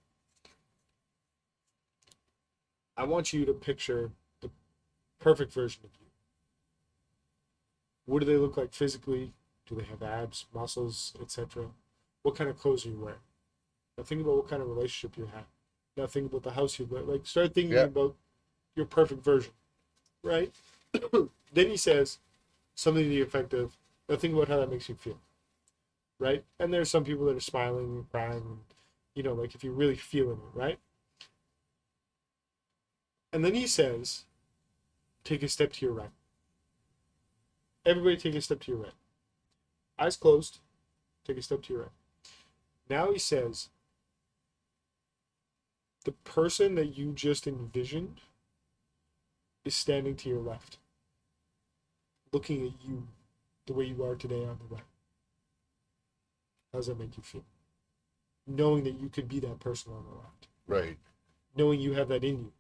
I want you to picture the perfect version of you. What do they look like physically? Do they have abs, muscles, etc.? What kind of clothes are you wearing? Now think about what kind of relationship you have. Now think about the house you live. Like start thinking about your perfect version, right? Then he says something to the effect of, now think about how that makes you feel, right? And there's some people that are smiling and crying, and, you know, like if you're really feeling it, right? And then he says, take a step to your right. Everybody take a step to your right. Eyes closed, take a step to your right. Now he says, the person that you just envisioned is standing to your left, looking at you the way you are today on the right. How does that make you feel? Knowing that you could be that person on the left. Right. Knowing you have that in you.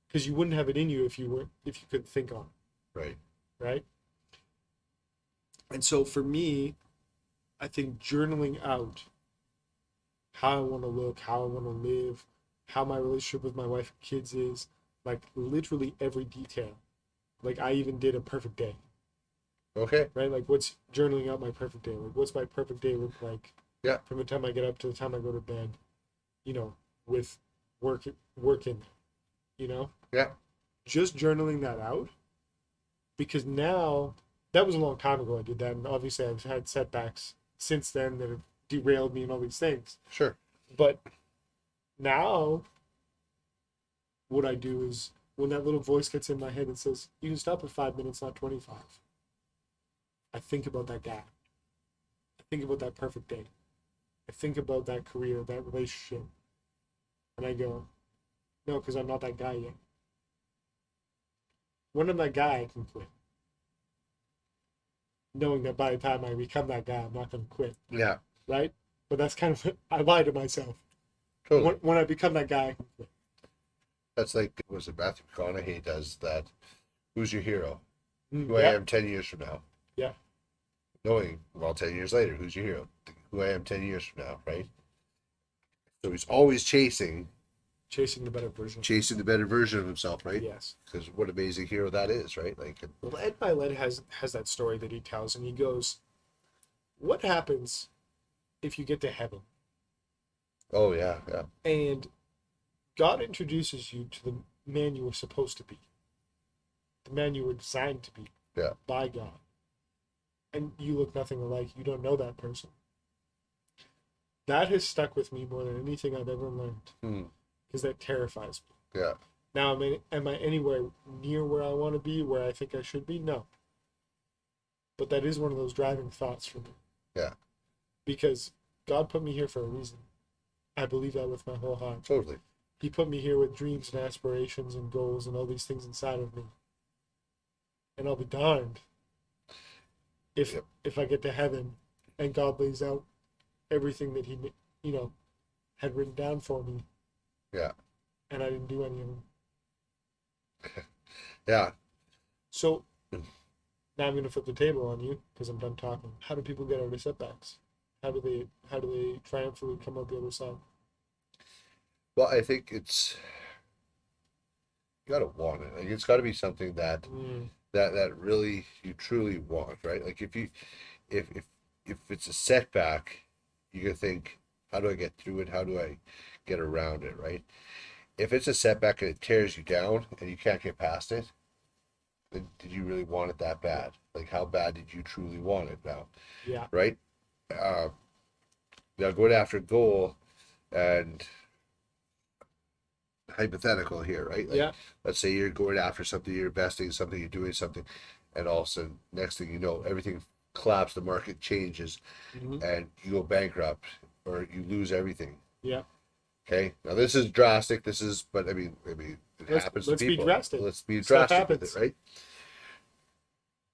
Because you wouldn't have it in you if you couldn't think on it. Right. Right? And so for me, I think journaling out how I want to look, how I want to live, how my relationship with my wife and kids is, like literally every detail. Like I even did a perfect day. Okay. Right? Like what's journaling out my perfect day? Like what's my perfect day look like? Yeah. From the time I get up to the time I go to bed, you know, with working, you know? Yeah. Just journaling that out. Because now, that was a long time ago I did that, and obviously I've had setbacks since then that have derailed me and all these things. Sure. But now, what I do is, when that little voice gets in my head and says, you can stop at 5 minutes, not 25. I think about that guy. I think about that perfect day. I think about that career, that relationship. And I go, no, because I'm not that guy yet. When I'm that guy, I can quit. Knowing that by the time I become that guy, I'm not going to quit. Yeah. Right? But that's kind of, I lie to myself. Totally. When I become that guy, I can quit. That's like, was it Matthew McConaughey does that? Who's your hero? Who Yeah. I am 10 years from now. Yeah. Knowing, well, 10 years later, who's your hero? Who I am 10 years from now, right? So he's always chasing Chasing the better version. the better version of himself, right? Yes. Because what amazing hero that is, right? Like, Well, Ed Milet has that story that he tells, and he goes, what happens if you get to heaven? oh yeah, yeah, And God introduces you to the man you were supposed to be, the man you were designed to be yeah, by God. And you look nothing alike. You don't know that person. That has stuck with me more than anything I've ever learned, because that terrifies me. yeah. Now, am I anywhere near where I want to be, where I think I should be? No. But that is one of those driving thoughts for me. Yeah. Because God put me here for a reason. I believe that with my whole heart. Totally. He put me here with dreams and aspirations and goals and all these things inside of me. And I'll be darned if I get to heaven and God lays out everything that he, you know, had written down for me. Yeah. And I didn't do any of them. Yeah. So now I'm going to flip the table on you because I'm done talking. How do people get out of setbacks? How do they triumphantly come out the other side? Well, I think it's, you gotta want it. Like, it's got to be something that that really you truly want, right? Like if it's a setback, you can think, how do I get through it? How do I get around it, right? If it's a setback and it tears you down and you can't get past it, then did you really want it that bad? Like, how bad did you truly want it now? Yeah. Right? Now going after a goal, and hypothetical here, right? Like, Yeah. let's say you're going after something, you're investing in something, you're doing something, and all of a sudden, next thing you know, everything collapses, the market changes, and you go bankrupt or you lose everything. Yeah. Okay. Now this is drastic. But I mean, it happens to Let's people. be drastic. Let's be Stuff drastic with happens. it, right?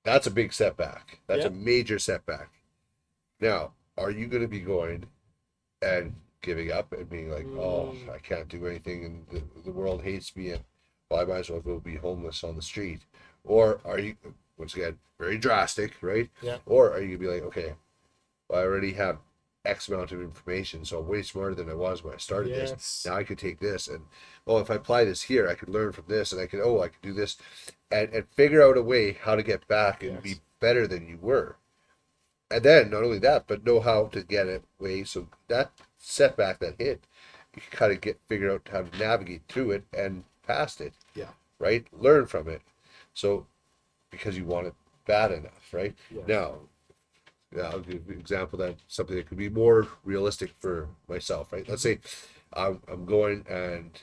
That's a big setback. That's Yeah. a major setback. Now, are you going to be going and giving up and being like, oh, I can't do anything, and the world hates me, Well, I might as well go be homeless on the street. Or are you, once again, very drastic, right? Yeah. Or are you gonna be like, okay, well, I already have X amount of information, so I'm way smarter than I was when I started this. Yes. Now I could take this and, oh, if I apply this here, I could learn from this, and I could, I could do this, and figure out a way how to get back and be Yes. better than you were. And then not only that, but know how to get it way so that setback that hit, you can kind of figure out how to navigate through it and past it. Yeah. Right? Learn from it. So because you want it bad enough, right? Yes. Now, I'll give an example that something that could be more realistic for myself, right? Let's say I'm going and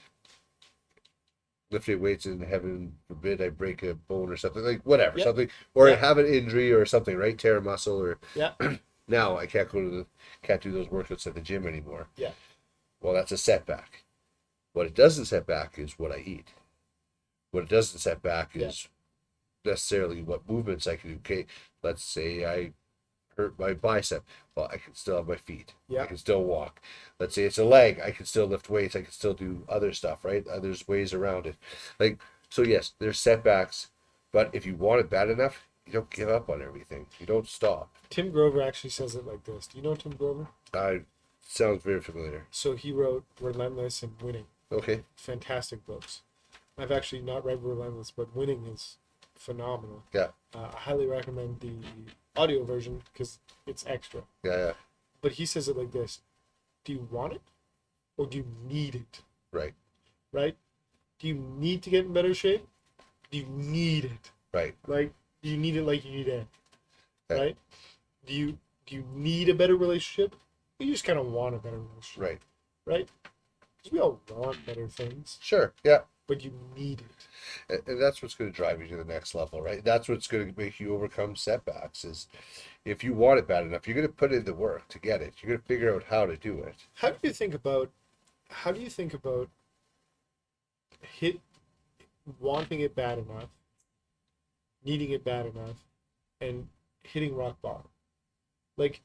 lifting weights and heaven forbid I break a bone or something, like whatever, Yep. something, or Yep. have an injury or something, right? Tear a muscle or Yeah. now I can't do those workouts at the gym anymore. Yeah. Well, that's a setback. What it doesn't set back is what I eat. What it doesn't set back is necessarily what movements I can do. Okay, let's say I hurt my bicep. Well, I can still have my feet. Yeah. I can still walk. Let's say it's a leg. I can still lift weights. I can still do other stuff, right? There's ways around it. Like, so yes, there's setbacks, but if you want it bad enough, you don't give up on everything. You don't stop. Tim Grover actually says it like this. Do you know Tim Grover? Sounds very familiar. So he wrote Relentless and Winning. Okay. Fantastic books. I've actually not read Relentless, but Winning is phenomenal. Yeah. I highly recommend the audio version because it's extra. Yeah. But he says it like this: do you want it, or do you need it? Right. Right? Do you need to get in better shape? Do you need it? Right. Like, do you need it like you need air? Yeah. Right? Do you need a better relationship? You just kind of want a better relationship. Right. Right? Because we all want better things, Sure. Yeah. but you need it. And that's what's going to drive you to the next level, right? That's what's going to make you overcome setbacks. Is if you want it bad enough, you're going to put in the work to get it. You're going to figure out how to do it. How do you think about wanting it bad enough, needing it bad enough, and hitting rock bottom? Like,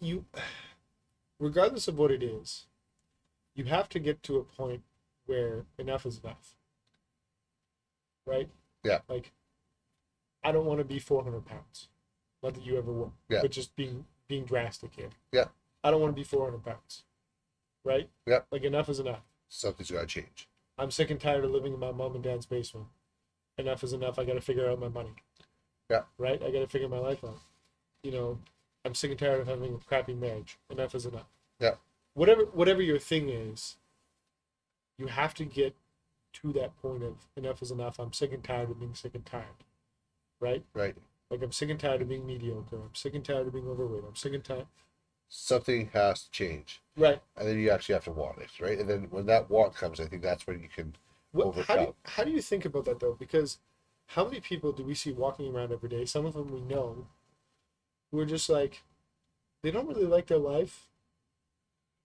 you, regardless of what it is, you have to get to a point where enough is enough. Right? Yeah. Like, I don't want to be 400 pounds. Not that you ever will. Yeah. But just being drastic here. Yeah. I don't want to be 400 pounds. Right? Yeah. Like, enough is enough. Something's got to change. I'm sick and tired of living in my mom and dad's basement. Enough is enough. I got to figure out my money. Yeah. Right? I got to figure my life out. You know, I'm sick and tired of having a crappy marriage. Enough is enough. Yeah. Whatever your thing is, you have to get to that point of enough is enough. I'm sick and tired of being sick and tired. Right? Right. Like, I'm sick and tired of being mediocre. I'm sick and tired of being overweight. I'm sick and tired. Something has to change. Right. And then you actually have to want it, right? And then when that want comes, I think that's when you can overcome. How do you think about that, though? Because how many people do we see walking around every day? Some of them we know, who are just like, they don't really like their life,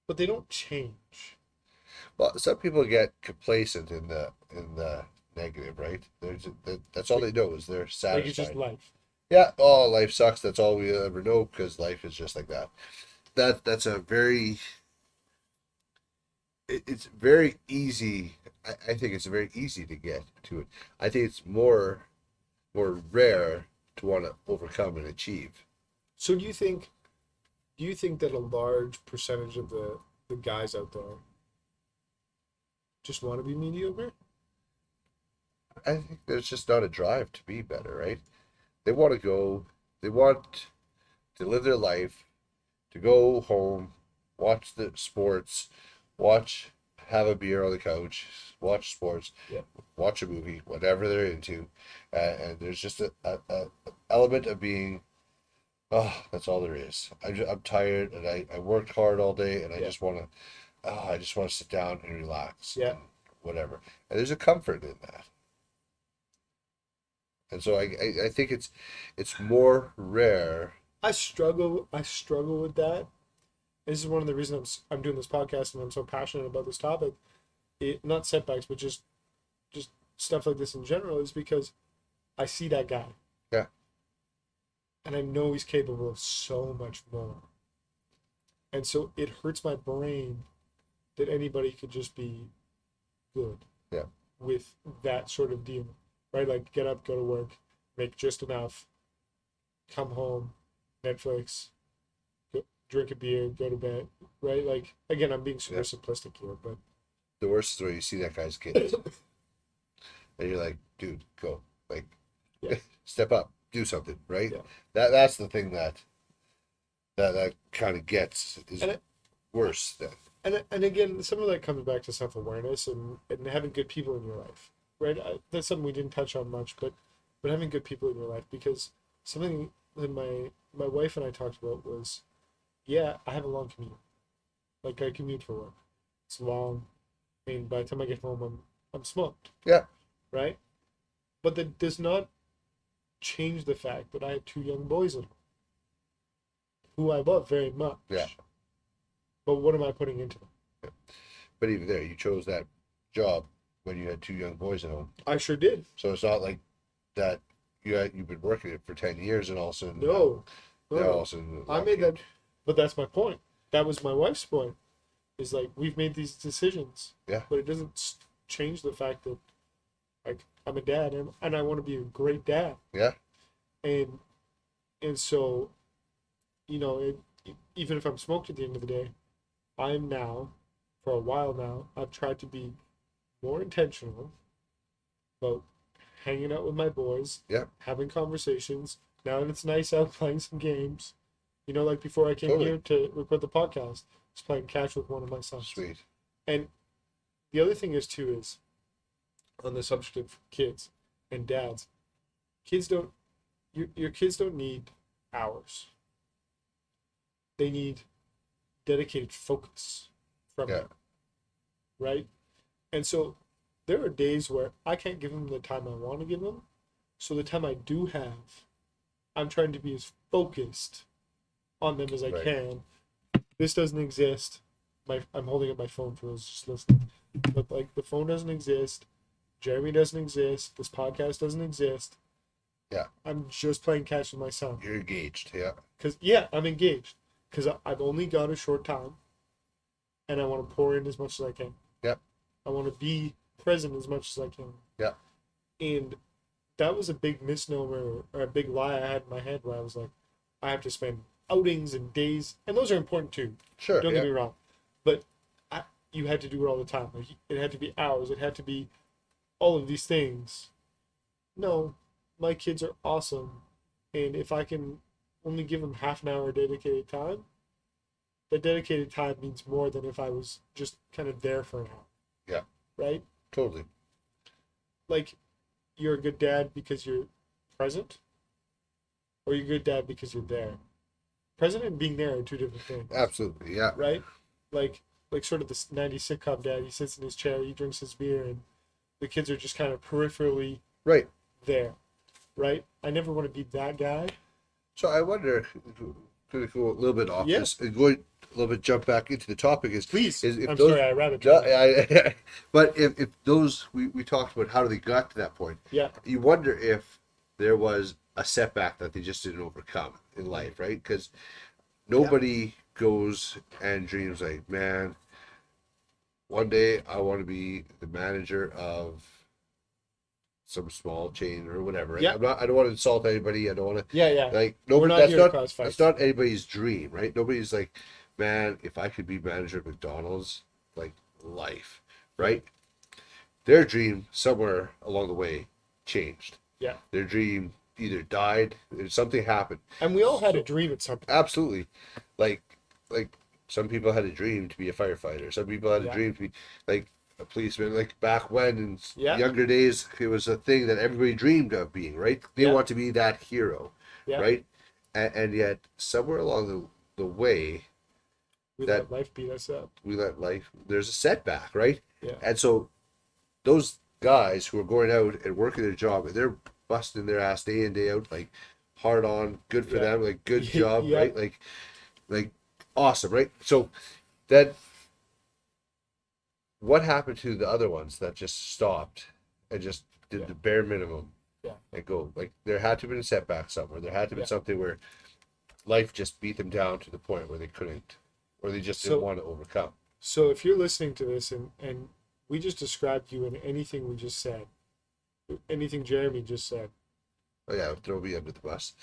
but they don't change. Well, some people get complacent in the negative, right? That's all they know is they're satisfied. Like, it's just life. Yeah, oh, life sucks. That's all we ever know because life is just like that. That's a very. It's very easy. I think it's very easy to get to it. I think it's more rare to want to overcome and achieve. So do you think that a large percentage of the guys out there just want to be mediocre? I think there's just not a drive to be better, right? They want to live their life, to go home, watch the sports, have a beer on the couch, watch sports, Yeah. watch a movie, whatever they're into, and there's just a element of being, oh, that's all there is. I'm tired and I worked hard all day and I Yeah. just want to sit down and relax, Yeah. and whatever. And there's a comfort in that. And so I think it's more rare. I struggle with that. This is one of the reasons I'm doing this podcast and I'm so passionate about this topic. Not setbacks, but just stuff like this in general, is because I see that guy. Yeah. And I know he's capable of so much more. And so it hurts my brain that anybody could just be good. Yeah. with that sort of deal, right? Like get up, go to work, make just enough, come home, Netflix, drink a beer, go to bed, right? Like again, I'm being super simplistic here, but the worst is where you see that guy's kids, and you're like, dude, go, like, yeah, step up, do something, right? yeah. That's the thing that kind of gets is And worse than and again, some of that comes back to self awareness and having good people in your life, right? That's something we didn't touch on much, but having good people in your life, because something that my wife and I talked about was, yeah, I have a long commute. Like I commute for work. It's long. I mean, by the time I get home, I'm smoked, yeah, right? But that does not change the fact that I have two young boys at home who I love very much. yeah. But what am I putting into them? But even there, you chose that job when you had two young boys at home, I sure did. so it's not like that you've been working it for 10 years and all of a sudden No, now no. all of a sudden I made that, but that's my point. That was my wife's point. Is like we've made these decisions, Yeah. but it doesn't change the fact that like I'm a dad and I want to be a great dad. Yeah. And so, even if I'm smoked at the end of the day, I'm now, for a while now, I've tried to be more intentional about hanging out with my boys, Yeah. having conversations. Now that it's nice out playing some games, like before I came Totally. here to record the podcast, I was playing catch with one of my sons. Sweet. And the other thing is too is on the subject of kids and dads, kids don't your kids don't need hours. They need dedicated focus from you. Right? And so there are days where I can't give them the time I want to give them. So the time I do have, I'm trying to be as focused on them as I can. This doesn't exist. I'm holding up my phone for those just listening. But like the phone doesn't exist. Jeremy doesn't exist. This podcast doesn't exist. Yeah. I'm just playing catch with my son. You're engaged. Yeah. I'm engaged. Because I've only got a short time. And I want to pour in as much as I can. Yep. I want to be present as much as I can. Yeah. And that was a big misnomer or a big lie I had in my head where I was like, I have to spend outings and days. And those are important too. Sure. Don't get me wrong. But you had to do it all the time. Like, it had to be hours. It had to be all of these things. No, my kids are awesome. And if I can only give them half an hour dedicated time, that dedicated time means more than if I was just kind of there for an hour. Yeah. Right? Totally. Like, you're a good dad because you're present, or you're a good dad because you're there. Present and being there are two different things. Absolutely. Yeah. Right? Like sort of the 90s sitcom dad, he sits in his chair, he drinks his beer, and the kids are just kind of peripherally there. Right? I never want to be that guy. So I wonder, to go a little bit off this, and going a little bit jump back into the topic is please. Is if I'm those, sorry, I rabbit trailed. But if those we talked about how they got to that point. Yeah. You wonder if there was a setback that they just didn't overcome in life, right? Because nobody goes and dreams like, man, one day I want to be the manager of some small chain or whatever. Right? Yeah. I don't want to insult anybody. I don't want to. Yeah. Like We're nobody. not That's here to not. cause fights. That's not anybody's dream, right? Nobody's like, man, if I could be manager of McDonald's, like life, right? Their dream somewhere along the way changed. Yeah. Their dream either died, or something happened. And we all had a dream at some point. Absolutely, like some people had a dream to be a firefighter. Some people had a dream to be like a policeman. Like back when in younger days, it was a thing that everybody dreamed of being. Right? They want to be that hero, right? And yet somewhere along the way, we let life beat us up. There's a setback, right? Yeah. And so those guys who are going out and working their job, and they're busting their ass day in day out, like hard on, good for them, like good job, right? Like awesome, right? So then what happened to the other ones that just stopped and just did the bare minimum and go? Like there had to have been a setback somewhere. There had to have been something where life just beat them down to the point where they couldn't, or they just didn't want to overcome. So if you're listening to this and we just described you in anything we just said, anything Jeremy just said. Oh yeah, throw me under the bus.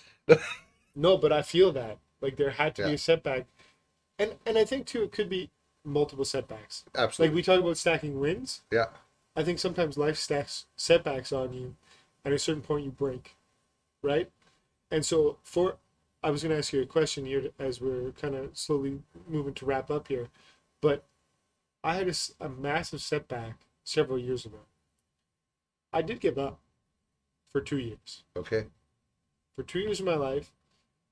No, but I feel that like there had to be Yeah. a setback, and I think too it could be multiple setbacks. Like Absolutely. we talk about stacking wins. Yeah. I think sometimes life stacks setbacks on you, at a certain point you break, right? And so I was going to ask you a question here as we're kind of slowly moving to wrap up here, but I had a massive setback several years ago. I did give up for 2 years. Okay. For 2 years of my life,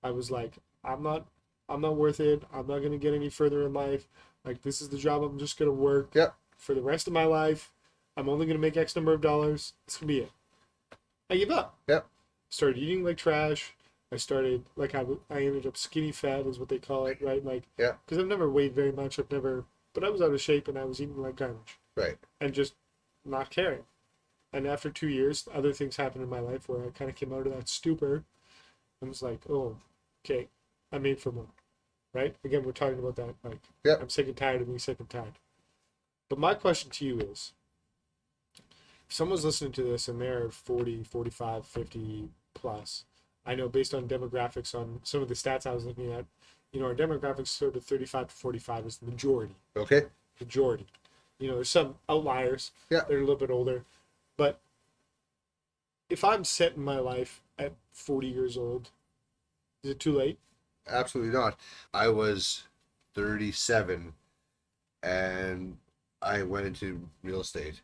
I was like, I'm not worth it. I'm not going to get any further in life. Like, this is the job I'm just going to work Yeah. for the rest of my life. I'm only going to make X number of dollars. This can be it. I gave up. Yeah. Started eating like trash. I started, like, I ended up skinny fat is what they call it, right? Like, Yeah. because I've never weighed very much. But I was out of shape and I was eating like garbage. Right. And just not caring. And after 2 years, other things happened in my life where I kind of came out of that stupor and was like, oh, okay, I'm made for more, right? Again, we're talking about that. Like, Yeah. I'm sick and tired of being sick and tired. But my question to you is, if someone's listening to this and they're 40, 45, 50 plus, I know based on demographics on some of the stats I was looking at, our demographics sort of 35 to 45 is the majority. Okay. Majority. There's some outliers. Yeah. They're a little bit older. But if I'm set in my life at 40 years old, is it too late? Absolutely not. I was 37 and I went into real estate.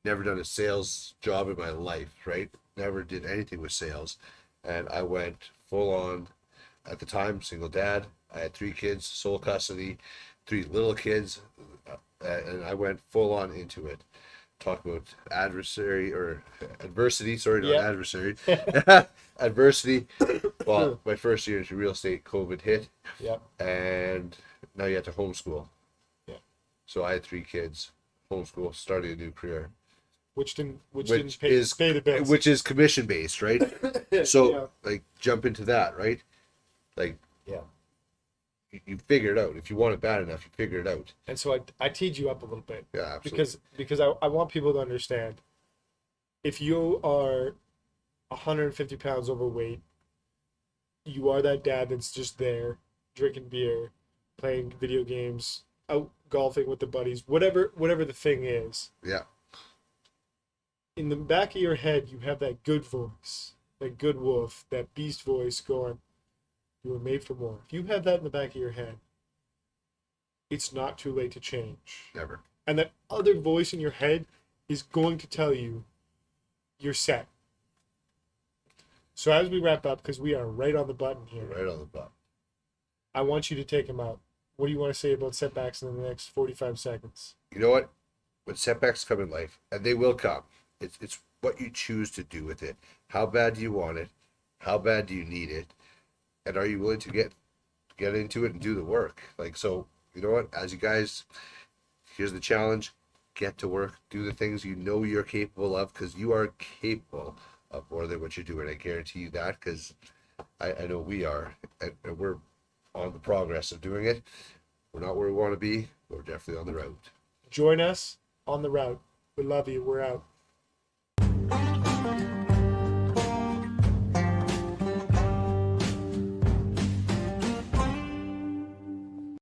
Never done a sales job in my life, right? Never did anything with sales. And I went full on, at the time, single dad. I had 3 kids, sole custody, 3 little kids, and I went full on into it. Talk about adversity, sorry, not Yeah. adversary. Adversity. Well, my first year into real estate, COVID hit. Yeah. And now you have to homeschool. Yeah. So I had 3 kids, homeschool, starting a new career. Which didn't Which pay is the bills. which is commission based, right? So Yeah. like jump into that, right? Like Yeah. you figure it out. If you want it bad enough, you figure it out. And so I teed you up a little bit. Yeah, absolutely. Because I want people to understand, if you are 150 pounds overweight, you are that dad that's just there drinking beer, playing video games, out golfing with the buddies, whatever the thing is. Yeah. In the back of your head, you have that good voice, that good wolf, that beast voice going, you were made for more. If you have that in the back of your head, it's not too late to change. Never. And that other voice in your head is going to tell you you're set. So as we wrap up, because we are right on the button here, Right on the button. I want you to take him out. What do you want to say about setbacks in the next 45 seconds? You know what? When setbacks come in life, and they will come, it's what you choose to do with it. How bad do you want it? How bad do you need it? And are you willing to get into it and do the work? Like, so, you know what? As you guys, here's the challenge. Get to work. Do the things you know you're capable of, because you are capable of more than what you're doing. I guarantee you that, because I know we are. And we're on the progress of doing it. We're not where we want to be, but we're definitely on the route. Join us on the route. We love you. We're out.